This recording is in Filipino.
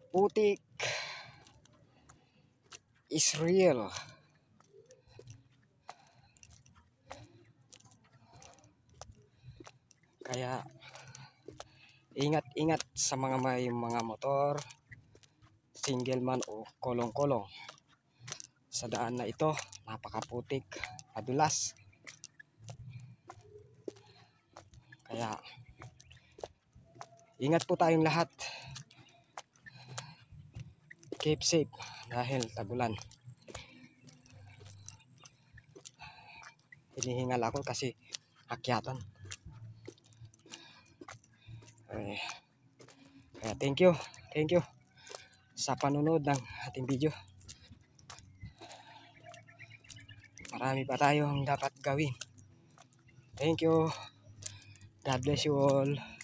Putik is real. Kaya ingat-ingat sa mga may mga motor, single man o kolong-kolong. Sa daan na ito, napakaputik, madulas. Kaya ingat po tayong lahat. Keep safe dahil tagulan. Hinihingal ako kasi akyatan. Kaya thank you sa panunod ng ating video. Marami pa tayong dapat gawin. Thank you. God bless you all.